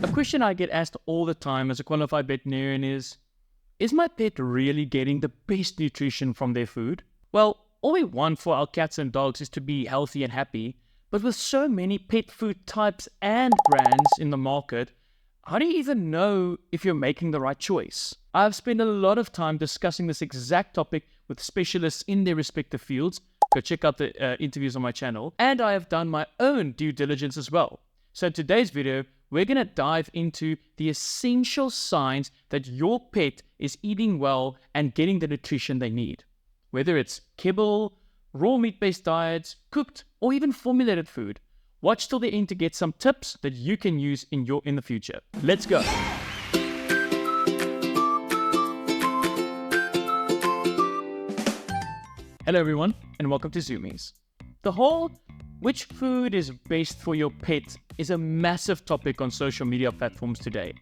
A question I get asked all the time as a qualified veterinarian is my pet really getting the best nutrition from their food? Well, all we want for our cats and dogs is to be healthy and happy, but with so many pet food types and brands in the market, how do you even know if you're making the right choice? I've spent a lot of time discussing this exact topic with specialists in their respective fields. Go check out the interviews on my channel. And I have done my own due diligence as well. So in today's video, we're going to dive into the essential signs that your pet is eating well and getting the nutrition they need. Whether it's kibble, raw meat-based diets, cooked, or even formulated food. Watch till the end to get some tips that you can use in the future. Let's go. Hello everyone, and welcome to Zoomies. The whole which food is best for your pet is a massive topic on social media platforms today.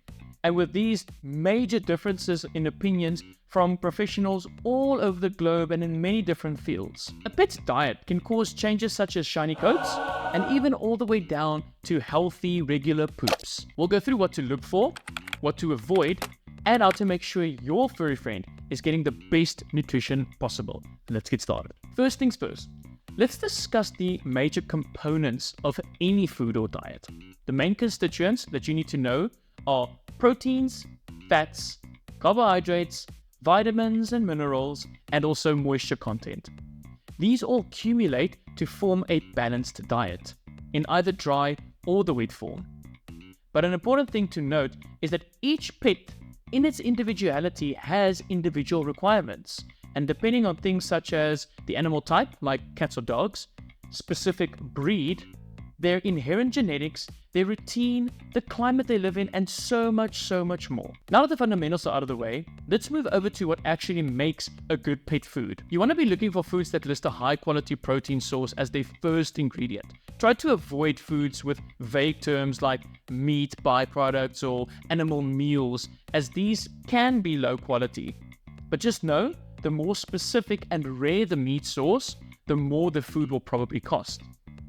And with these major differences in opinions from professionals all over the globe and in many different fields. A pet's diet can cause changes such as shiny coats and even all the way down to healthy, regular poops. We'll go through what to look for, what to avoid, and how to make sure your furry friend is getting the best nutrition possible. Let's get started. First things first, let's discuss the major components of any food or diet. The main constituents that you need to know are proteins, fats, carbohydrates, vitamins and minerals, and also moisture content. These all accumulate to form a balanced diet in either dry or the wet form. But an important thing to note is that each pet in its individuality has individual requirements, and depending on things such as the animal type, like cats or dogs, specific breed, their inherent genetics, their routine, the climate they live in, and so much more. Now that the fundamentals are out of the way, let's move over to what actually makes a good pet food. You want to be looking for foods that list a high quality protein source as their first ingredient. Try to avoid foods with vague terms like meat byproducts or animal meals, as these can be low quality. But just know, the more specific and rare the meat source, the more the food will probably cost.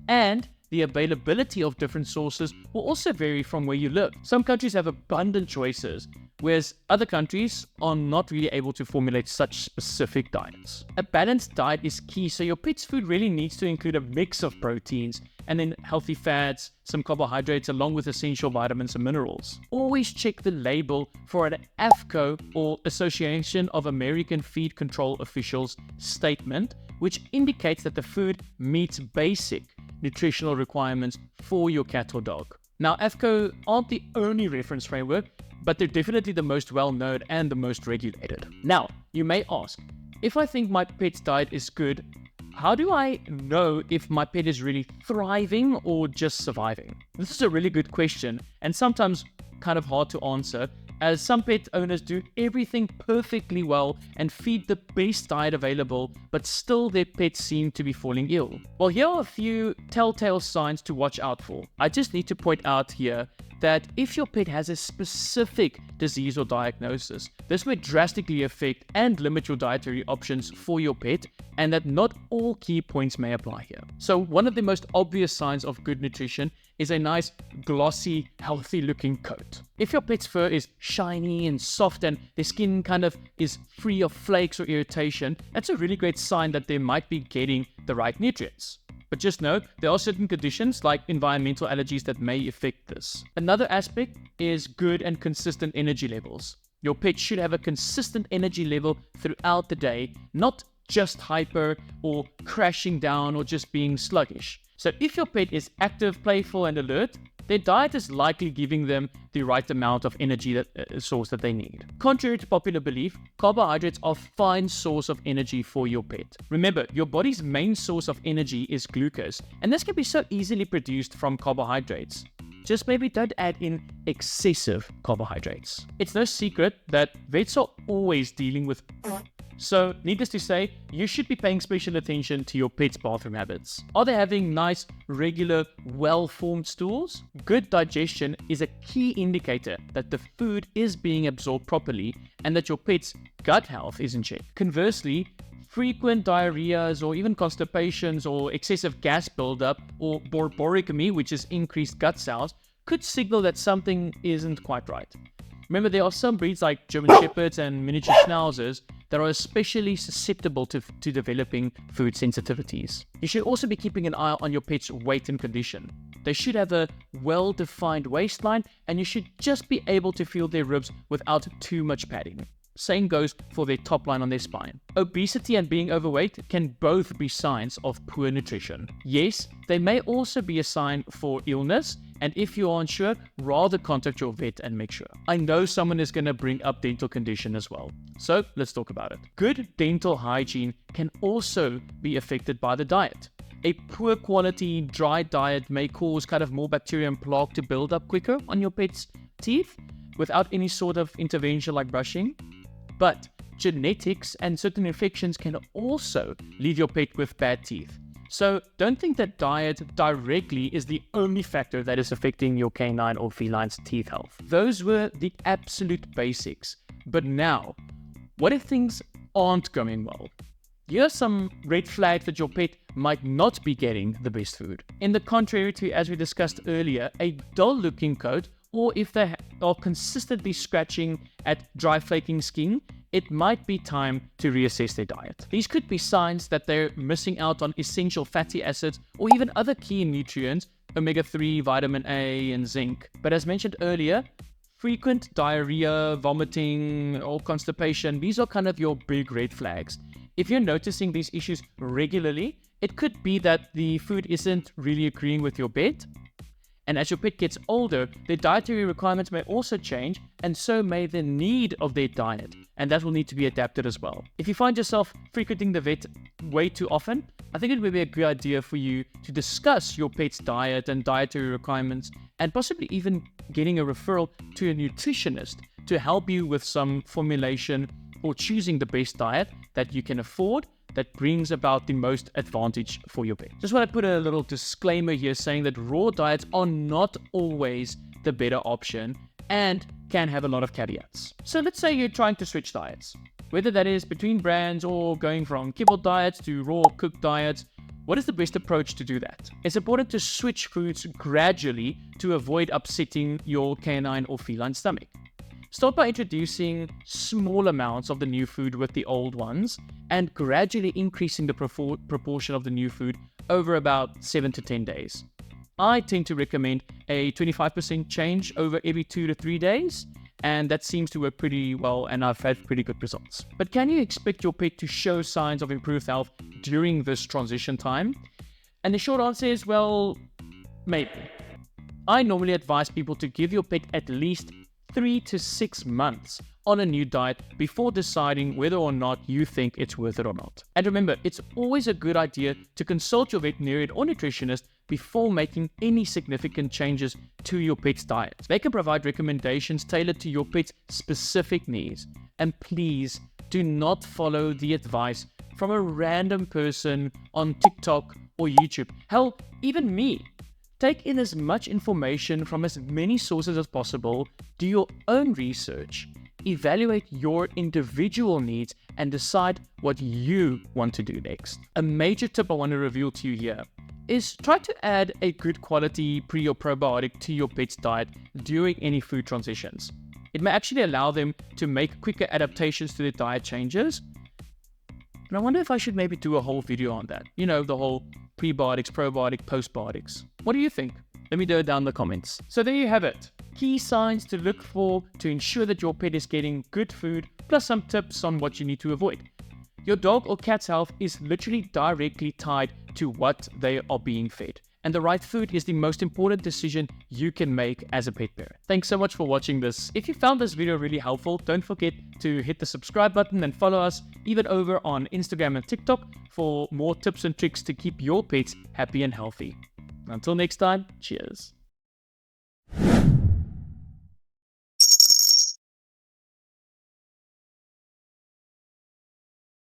And the availability of different sources will also vary from where you live. Some countries have abundant choices, whereas other countries are not really able to formulate such specific diets. A balanced diet is key, so your pet's food really needs to include a mix of proteins and then healthy fats, some carbohydrates, along with essential vitamins and minerals. Always check the label for an AAFCO, or Association of American Feed Control Officials, statement, which indicates that the food meets basic nutritional requirements for your cat or dog. Now, AAFCO aren't the only reference framework, but they're definitely the most well-known and the most regulated. Now, you may ask, if I think my pet's diet is good, how do I know if my pet is really thriving or just surviving? This is a really good question, and sometimes kind of hard to answer, as some pet owners do everything perfectly well and feed the best diet available, but still their pets seem to be falling ill. Well, here are a few telltale signs to watch out for. I just need to point out here that if your pet has a specific disease or diagnosis, this may drastically affect and limit your dietary options for your pet, and that not all key points may apply here. So one of the most obvious signs of good nutrition is a nice, glossy, healthy looking coat. If your pet's fur is shiny and soft and their skin kind of is free of flakes or irritation, that's a really great sign that they might be getting the right nutrients. But just know, there are certain conditions like environmental allergies that may affect this. Another aspect is good and consistent energy levels. Your pet should have a consistent energy level throughout the day, not just hyper or crashing down or just being sluggish. So if your pet is active, playful, and alert, their diet is likely giving them the right amount of energy source that they need. Contrary to popular belief, carbohydrates are a fine source of energy for your pet. Remember, your body's main source of energy is glucose, and this can be so easily produced from carbohydrates. Just maybe don't add in excessive carbohydrates. It's no secret that vets are always dealing with So, needless to say, you should be paying special attention to your pet's bathroom habits. Are they having nice, regular, well-formed stools? Good digestion is a key indicator that the food is being absorbed properly and that your pet's gut health is in check. Conversely, frequent diarrheas or even constipations or excessive gas buildup or borborygmy, which is increased gut cells, could signal that something isn't quite right. Remember, there are some breeds like German Shepherds and miniature Schnauzers that are especially susceptible to developing food sensitivities. You should also be keeping an eye on your pet's weight and condition. They should have a well-defined waistline, and you should just be able to feel their ribs without too much padding. Same goes for their top line on their spine. Obesity and being overweight can both be signs of poor nutrition. Yes, they may also be a sign for illness, and if you are unsure, rather contact your vet and make sure. I know someone is going to bring up dental condition as well, so let's talk about it. Good dental hygiene can also be affected by the diet. A poor quality dry diet may cause kind of more bacteria and plaque to build up quicker on your pet's teeth without any sort of intervention like brushing. But genetics and certain infections can also leave your pet with bad teeth. So don't think that diet directly is the only factor that is affecting your canine or feline's teeth health. Those were the absolute basics. But now, what if things aren't going well? Here are some red flags that your pet might not be getting the best food. In the contrary to, as we discussed earlier, a dull-looking coat, or if they are consistently scratching at dry flaking skin, it might be time to reassess their diet. These could be signs that they're missing out on essential fatty acids or even other key nutrients, omega-3, vitamin A, and zinc. But as mentioned earlier, frequent diarrhea, vomiting, or constipation, these are kind of your big red flags. If you're noticing these issues regularly, it could be that the food isn't really agreeing with your pet. And as your pet gets older, their dietary requirements may also change, and so may the need of their diet, and that will need to be adapted as well. If you find yourself frequenting the vet way too often, I think it would be a good idea for you to discuss your pet's diet and dietary requirements, and possibly even getting a referral to a nutritionist to help you with some formulation or choosing the best diet that you can afford that brings about the most advantage for your pet. Just want to put a little disclaimer here saying that raw diets are not always the better option and can have a lot of caveats. So let's say you're trying to switch diets, whether that is between brands or going from kibble diets to raw cooked diets. What is the best approach to do that? It's important to switch foods gradually to avoid upsetting your canine or feline stomach. Start by introducing small amounts of the new food with the old ones and gradually increasing the proportion of the new food over about 7 to 10 days. I tend to recommend a 25% change over every 2 to 3 days, and that seems to work pretty well, and I've had pretty good results. But can you expect your pet to show signs of improved health during this transition time? And the short answer is, well, maybe. I normally advise people to give your pet at least 3 to 6 months on a new diet before deciding whether or not you think it's worth it or not. And remember, it's always a good idea to consult your veterinarian or nutritionist before making any significant changes to your pet's diet. They can provide recommendations tailored to your pet's specific needs. And please do not follow the advice from a random person on TikTok or YouTube. Hell, even me. Take in as much information from as many sources as possible, do your own research, evaluate your individual needs, and decide what you want to do next. A major tip I want to reveal to you here is try to add a good quality pre or probiotic to your pet's diet during any food transitions. It may actually allow them to make quicker adaptations to their diet changes. And I wonder if I should maybe do a whole video on that. You know, the whole prebiotics, probiotic, postbiotics. What do you think? Let me know down in the comments. So there you have it. Key signs to look for to ensure that your pet is getting good food, plus some tips on what you need to avoid. Your dog or cat's health is literally directly tied to what they are being fed. And the right food is the most important decision you can make as a pet parent. Thanks so much for watching this. If you found this video really helpful, don't forget to hit the subscribe button and follow us even over on Instagram and TikTok for more tips and tricks to keep your pets happy and healthy. Until next time, cheers.